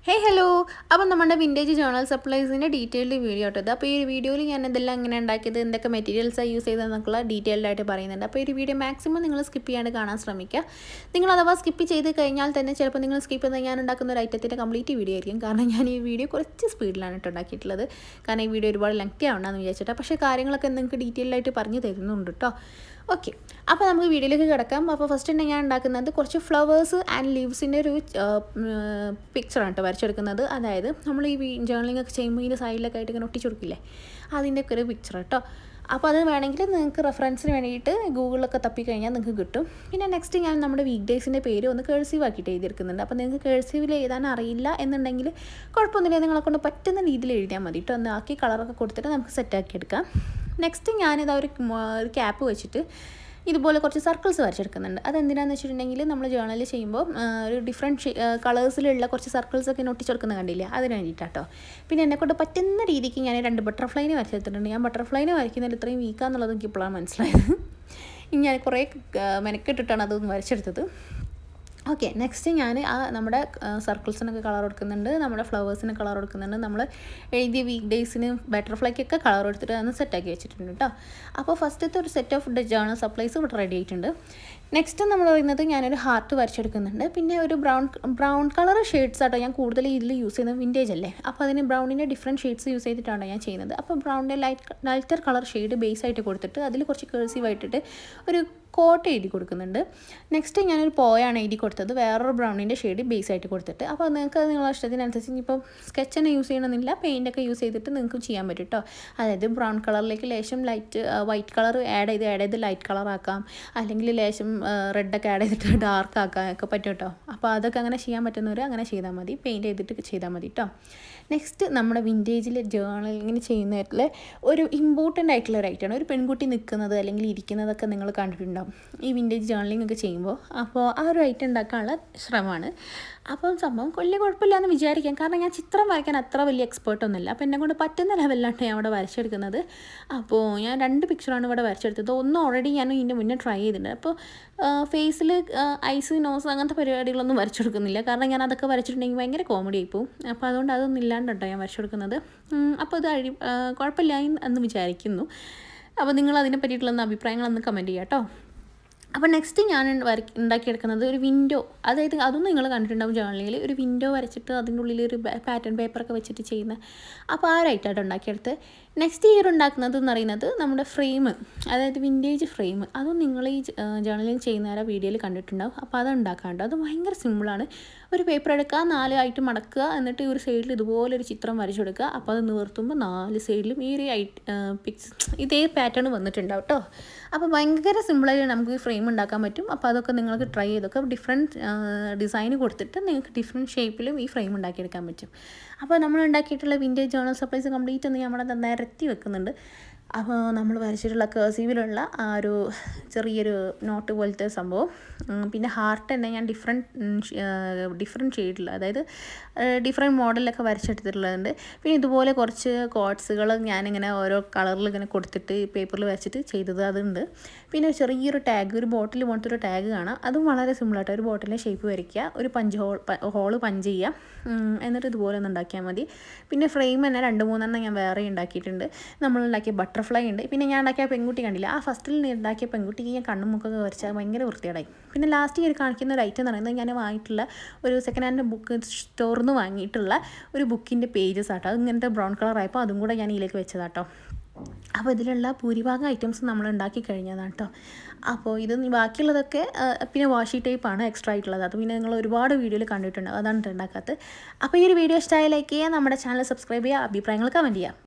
ഹേ hello, അപ്പം നമ്മുടെ vintage journal സപ്ലൈസിൻ്റെ detailed video ഇട്ടത്. അപ്പോൾ ഈ ഒരു വീഡിയോയിൽ ഞാൻ ഇതെല്ലാം എങ്ങനെ ഉണ്ടാക്കിയത്, എന്തൊക്കെ മെറ്റീരിയൽസാണ് യൂസ് ചെയ്തതെന്നൊക്കെയുള്ള ഡീറ്റെയിൽഡ് ആയിട്ട് പറയുന്നുണ്ട്. അപ്പോൾ ഈ ഒരു വീഡിയോ മാക്സിമം നിങ്ങൾ സ്കിപ്പ് ചെയ്യാണ്ട് കാണാൻ ശ്രമിക്കുക. നിങ്ങൾ അഥവാ സ്കിപ്പ് ചെയ്ത് കഴിഞ്ഞാൽ തന്നെ ചിലപ്പോൾ നിങ്ങൾ സ്കിപ്പ് ചെയ്താൽ ഞാൻ ഉണ്ടാക്കുന്ന ഒരു ഐറ്റത്തിൻ്റെ കംപ്ലീറ്റ് വീഡിയോ ആയിരിക്കും. കാരണം ഞാൻ ഈ വീഡിയോ കുറച്ച് സ്പീഡിലാണ് ഉണ്ടാക്കിയിട്ടുള്ളത്. കാരണം ഈ വീഡിയോ ഒരുപാട് ലെങ്തി ആവണമെന്ന് വിചാരിച്ചിട്ട്. പക്ഷേ കാര്യങ്ങളൊക്കെ നിങ്ങൾക്ക് ഡീറ്റെയിൽഡ് ആയിട്ട് പറഞ്ഞു തരുന്നുണ്ട് കേട്ടോ. ഓക്കെ, അപ്പോൾ നമുക്ക് വീഡിയോയിലേക്ക് കിടക്കാം. അപ്പോൾ ഫസ്റ്റ് തന്നെ ഞാൻ ഉണ്ടാക്കുന്നത് കുറച്ച് ഫ്ലവേഴ്സ് ആൻഡ് ലീവ്സിൻ്റെ ഒരു പിക്ചറാണ് കേട്ടോ വരച്ചെടുക്കുന്നത്. അതായത് നമ്മൾ ഈ ജേർണലിംഗ് ഒക്കെ ചെയ്യുമ്പോൾ ഇതിൻ്റെ സൈഡിലൊക്കെ ആയിട്ട് ഇങ്ങനെ ഒട്ടിച്ചു കൊടുക്കില്ലേ, അതിൻ്റെയൊക്കെ ഒരു പിക്ചർ കേട്ടോ. അപ്പോൾ അത് വേണമെങ്കിൽ നിങ്ങൾക്ക് റെഫറൻസിന് വേണ്ടിയിട്ട് ഗൂഗിളിലൊക്കെ തപ്പിക്കഴിഞ്ഞാൽ നിങ്ങൾക്ക് കിട്ടും. പിന്നെ നെക്സ്റ്റ് ഞാൻ നമ്മുടെ വീക്ക് ഡേയ്സിൻ്റെ പേര് ഒന്ന് കേഴ്സീവ് ആക്കിയിട്ട് എഴുതിയെടുക്കുന്നുണ്ട്. അപ്പോൾ നിങ്ങൾക്ക് കേഴ്സീവിൽ എഴുതാൻ അറിയില്ല എന്നുണ്ടെങ്കിൽ കുഴപ്പമൊന്നുമില്ല, നിങ്ങളെ കൊണ്ട് പറ്റുന്ന രീതിയിൽ എഴുതിയാൽ മതി കേട്ടോ. ഒന്ന് ആക്കി കളറൊക്കെ കൊടുത്തിട്ട് നമുക്ക് സെറ്റാക്കി എടുക്കാം. നെക്സ്റ്റ് ഞാനിതാ ഒരു ക്യാപ്പ് വെച്ചിട്ട് ഇതുപോലെ കുറച്ച് സർക്കിൾസ് വരച്ചെടുക്കുന്നുണ്ട്. അതെന്തിനാന്ന് വെച്ചിട്ടുണ്ടെങ്കിൽ നമ്മൾ ജേർണലിൽ ചെയ്യുമ്പോൾ ഒരു ഡിഫറെൻറ്റ് കളേഴ്സിലുള്ള കുറച്ച് സർക്കിൾസൊക്കെ ഒട്ടിച്ചെടുക്കുന്ന കണ്ടില്ല, അതിന് വേണ്ടിയിട്ടാട്ടോ. പിന്നെ എന്നെക്കൊണ്ട് പറ്റുന്ന രീതിക്ക് ഞാൻ 2 ബട്ടർഫ്ലൈനെ വരച്ചെടുത്തിട്ടുണ്ട്. ഞാൻ ബട്ടർഫ്ലൈനെ വരയ്ക്കുന്നതിൽ ഇത്രയും വീക്കാന്നുള്ളത് എനിക്ക് ഇപ്പോഴാണ് മനസ്സിലായത്. ഞാൻ കുറേ മെനക്കെട്ടിട്ടാണ് അതൊന്ന് വരച്ചെടുത്തത്. ഓക്കെ, നെക്സ്റ്റ് ഞാൻ നമ്മുടെ സർക്കിൾസിനൊക്കെ കളർ കൊടുക്കുന്നുണ്ട്, നമ്മുടെ ഫ്ലവേഴ്സിന് കളർ കൊടുക്കുന്നുണ്ട്. നമ്മൾ എഴുതിയ വീക്ക് ഡേയ്സിന് ബട്ടർഫ്ലൈക്കൊക്കെ കളർ കൊടുത്തിട്ട് അന്ന് സെറ്റാക്കി വെച്ചിട്ടുണ്ട് കേട്ടോ. അപ്പോൾ ഫസ്റ്റത്തെ ഒരു സെറ്റ് ഓഫ് ജേർണൽ സപ്ലൈസ് ഇവിടെ റെഡി ആയിട്ടുണ്ട്. നെക്സ്റ്റ് നമ്മൾ പറയുന്നത് ഞാനൊരു ഹാർട്ട് വരച്ചെടുക്കുന്നുണ്ട്. പിന്നെ ഒരു ബ്രൗൺ കളർ ഷെയ്ഡ്സ് ആട്ടോ ഞാൻ കൂടുതൽ ഇതിൽ യൂസ് ചെയ്യുന്നത്, വിൻറ്റേജ് അല്ലേ. അപ്പോൾ അതിന് ബ്രൗണിൻ്റെ ഡിഫറെൻറ്റ് ഷെയ്ഡ്സ് യൂസ് ചെയ്തിട്ടാണ് ഞാൻ ചെയ്യുന്നത്. അപ്പോൾ ബ്രൗണിൻ്റെ ലൈറ്റർ കളർ ഷെയ്ഡ് ബേസ് ആയിട്ട് കൊടുത്തിട്ട് അതിൽ കുറച്ച് കേഴ്സീവ് ആയിട്ടിട്ട് ഒരു കോട്ട് എഴുതി കൊടുക്കുന്നുണ്ട്. നെക്സ്റ്റ് ഞാനൊരു പോയാണ് എഴുതി കൊടുത്തത്, വേറൊരു ബ്രൗണിൻ്റെ ഷെയ്ഡ് ബേസ് ആയിട്ട് കൊടുത്തിട്ട്. അപ്പോൾ നിങ്ങൾക്ക് നിങ്ങളുടെ ഇഷ്ടത്തിനനുസരിച്ച് ഇനിയിപ്പം സ്കെച്ച് തന്നെ യൂസ് ചെയ്യണമെന്നില്ല, പെയിൻ്റൊക്കെ യൂസ് ചെയ്തിട്ട് നിങ്ങൾക്ക് ചെയ്യാൻ പറ്റും കേട്ടോ. അതായത് ബ്രൗൺ കളറിലേക്ക് ലേശം വൈറ്റ് കളർ ആഡ് ചെയ്ത് ലൈറ്റ് കളർ ആക്കാം, അല്ലെങ്കിൽ ലേശം റെഡൊക്കെ ആഡ് ചെയ്തിട്ട് ഡാർക്ക് ആക്കാൻ ഒക്കെ പറ്റും കേട്ടോ. അപ്പോൾ അതൊക്കെ അങ്ങനെ ചെയ്യാൻ പറ്റുന്നവർ അങ്ങനെ ചെയ്താൽ മതി, പെയിൻറ്റ് ചെയ്തിട്ട് ചെയ്താൽ മതി കേട്ടോ. നെക്സ്റ്റ് നമ്മുടെ വിൻറ്റേജിൽ ജേർണലിങ്ങിന് ചെയ്യുന്നതിൽ ഒരു ഇമ്പോർട്ടൻ്റ് ആയിട്ടുള്ള ഒരു ഐറ്റമാണ് ഒരു പെൺകുട്ടി നിൽക്കുന്നത് അല്ലെങ്കിൽ ഇരിക്കുന്നതൊക്കെ നിങ്ങൾ കണ്ടിട്ടുണ്ടാവും ഈ വിൻറ്റേജ് ജേർണലിംഗ് ഒക്കെ ചെയ്യുമ്പോൾ. അപ്പോൾ ആ ഒരു ഐറ്റം ഉണ്ടാക്കാനുള്ള ശ്രമമാണ്. അപ്പോൾ സംഭവം വലിയ കുഴപ്പമില്ല എന്ന് വിചാരിക്കാം, കാരണം ഞാൻ ചിത്രം വരയ്ക്കാൻ അത്ര വലിയ എക്സ്പേർട്ടൊന്നുമില്ല. അപ്പോൾ എന്നെ കൊണ്ട് പറ്റുന്ന ലെവലിലാണ് ഞാൻ അവിടെ വരച്ചെടുക്കുന്നത്. അപ്പോൾ ഞാൻ 2 പിക്ചറാണ് ഇവിടെ വരച്ചെടുത്തത്. ഒന്ന് ഓൾറെഡി ഞാൻ ഇതിൻ്റെ മുന്നേ ട്രൈ ചെയ്തിട്ടുണ്ട്. അപ്പോൾ ഫേസിൽ ഐസ് നോസ് അങ്ങനത്തെ പരിപാടികളൊന്നും വരച്ചെടുക്കുന്നില്ല, കാരണം ഞാൻ അതൊക്കെ വരച്ചിട്ടുണ്ടെങ്കിൽ ഭയങ്കര കോമഡി ആയിപ്പോവും. അപ്പോൾ അതുകൊണ്ട് അതൊന്നും ഇല്ലാണ്ട് കേട്ടോ ഞാൻ വരച്ചെടുക്കുന്നത്. അപ്പോൾ ഇത് കുഴപ്പമില്ല എന്ന് വിചാരിക്കുന്നു. അപ്പോൾ നിങ്ങൾ അതിനെ പറ്റിയിട്ടുള്ള അഭിപ്രായങ്ങളൊന്ന് കമൻറ്റ് ചെയ്യാം കേട്ടോ. അപ്പോൾ നെക്സ്റ്റ് ഞാൻ ഉണ്ടാക്കിയെടുക്കുന്നത് ഒരു വിൻഡോ, അതായത് അതൊന്നും നിങ്ങൾ കണ്ടിട്ടുണ്ടാവും ജേർണലിൽ, ഒരു വിൻഡോ വരച്ചിട്ട് അതിൻ്റെ ഉള്ളിൽ ഒരു പാറ്റേൺ പേപ്പറൊക്കെ വെച്ചിട്ട് ചെയ്യുന്ന. അപ്പോൾ ആ റൈറ്റായിട്ട് ഉണ്ടാക്കിയെടുത്ത് നെക്സ്റ്റ് ഇയർ ഉണ്ടാക്കുന്നത് എന്ന് പറയുന്നത് നമ്മുടെ ഫ്രെയിം, അതായത് വിൻറ്റേജ് ഫ്രെയിം. അതും നിങ്ങൾ ഈ ജേർണലിൽ ചെയ്യുന്ന വീഡിയോയിൽ കണ്ടിട്ടുണ്ടാവും. അപ്പോൾ അത് ഉണ്ടാക്കാണ്ട് അത് ഭയങ്കര സിമ്പിളാണ്. ഒരു പേപ്പർ എടുക്കുക, 4 ആയിട്ട് മടക്കുക, എന്നിട്ട് ഒരു സൈഡിൽ ഇതുപോലൊരു ചിത്രം വരച്ചെടുക്കുക. അപ്പോൾ അത് നിവർത്തുമ്പോൾ 4 സൈഡിലും ഈ ഒരു ഇതേ പാറ്റേൺ വന്നിട്ടുണ്ടാവും കേട്ടോ. അപ്പോൾ ഭയങ്കര സിമ്പിളായിട്ട് നമുക്ക് ഈ ഫ്രെയിം ഉണ്ടാക്കാൻ പറ്റും. അപ്പോൾ അതൊക്കെ നിങ്ങൾക്ക് ട്രൈ ചെയ്തൊക്കെ ഡിഫറെൻറ്റ് ഡിസൈന് കൊടുത്തിട്ട് നിങ്ങൾക്ക് ഡിഫറെൻറ്റ് ഷേപ്പിലും ഈ ഫ്രെയിം ഉണ്ടാക്കിയെടുക്കാൻ പറ്റും. അപ്പോൾ നമ്മൾ ഉണ്ടാക്കിയിട്ടുള്ള വിൻറ്റേജ് ജേർണൽ സപ്ലൈസ് കംപ്ലീറ്റ് ഒന്ന് നമ്മളത് നിരത്തി വെക്കുന്നുണ്ട്. അപ്പോൾ നമ്മൾ വരച്ചിട്ടുള്ള കേഴ്സീവിലുള്ള ആ ഒരു ചെറിയൊരു നോട്ട് പോലത്തെ സംഭവം, പിന്നെ ഹാർട്ട് തന്നെ ഞാൻ ഡിഫറെൻറ്റ് ഷെയ്ഡിൽ, അതായത് ഡിഫറെൻറ്റ് മോഡലിലൊക്കെ വരച്ചെടുത്തിട്ടുള്ളതുണ്ട്. പിന്നെ ഇതുപോലെ കുറച്ച് കോട്ട്സുകൾ ഞാനിങ്ങനെ ഓരോ കളറിൽ ഇങ്ങനെ കൊടുത്തിട്ട് പേപ്പറിൽ വരച്ചിട്ട് ചെയ്തത് അതുണ്ട്. പിന്നെ ചെറിയൊരു ടാഗ്, ഒരു ബോട്ടിൽ പോലത്തെ ഒരു ടാഗ് കാണാം, അതും വളരെ സിമ്പിളായിട്ട് ഒരു ബോട്ടിലിൻ്റെ ഷേപ്പ് വരയ്ക്കുക, ഒരു ഹോള് പഞ്ച് ചെയ്യുക, എന്നിട്ട് ഇതുപോലെ ഒന്ന് ഉണ്ടാക്കിയാൽ മതി. പിന്നെ ഫ്രെയിം തന്നെ 2-3 ഞാൻ വേറെ ഉണ്ടാക്കിയിട്ടുണ്ട്. നമ്മളുണ്ടാക്കിയ ബട്ടർഫ്ലൈ ഉണ്ട്. പിന്നെ ഞാൻ ഉണ്ടാക്കിയ പെൺകുട്ടി കണ്ടില്ല, ആ ഫസ്റ്റിൽ ഉണ്ടാക്കിയ പെൺകുട്ടിക്ക് ഞാൻ കണ്ണും മുക്കൊക്കെ വരച്ചാൽ ഭയങ്കര വൃത്തികേടായി. പിന്നെ ലാസ്റ്റ് ഈ കാണിക്കുന്ന ഒരു ഐറ്റം എന്ന് പറയുന്നത് ഞാൻ വാങ്ങിയിട്ടുള്ള ഒരു സെക്കൻഡ് ഹാൻഡ് ബുക്ക് സ്റ്റോറിൽ നിന്ന് വാങ്ങിയിട്ടുള്ള ഒരു ബുക്കിൻ്റെ പേജസ് ആട്ടോ. അത് ഇങ്ങനത്തെ ബ്രൗൺ കളർ ആയപ്പോൾ അതും കൂടെ ഞാൻ ഇതിലേക്ക് വെച്ചതാട്ടോ. അപ്പോൾ ഇതിലുള്ള ഭൂരിഭാഗം ഐറ്റംസ് നമ്മൾ ഉണ്ടാക്കി കഴിഞ്ഞതാണ് കേട്ടോ. അപ്പോൾ ഇത് ബാക്കിയുള്ളതൊക്കെ പിന്നെ വാഷി ടേപ്പാണ് എക്സ്ട്രാ ആയിട്ടുള്ളത്. അത് പിന്നെ നിങ്ങൾ ഒരുപാട് വീഡിയോയിൽ കണ്ടിട്ടുണ്ട്, അതാണ് ഉണ്ടാക്കാത്തത്. അപ്പോൾ ഈ ഒരു വീഡിയോ ഇഷ്ടമായി ലൈക്ക് ചെയ്യുക, നമ്മുടെ ചാനൽ സബ്സ്ക്രൈബ് ചെയ്യുക, അഭിപ്രായങ്ങൾ കമൻറ്റ് ചെയ്യുക.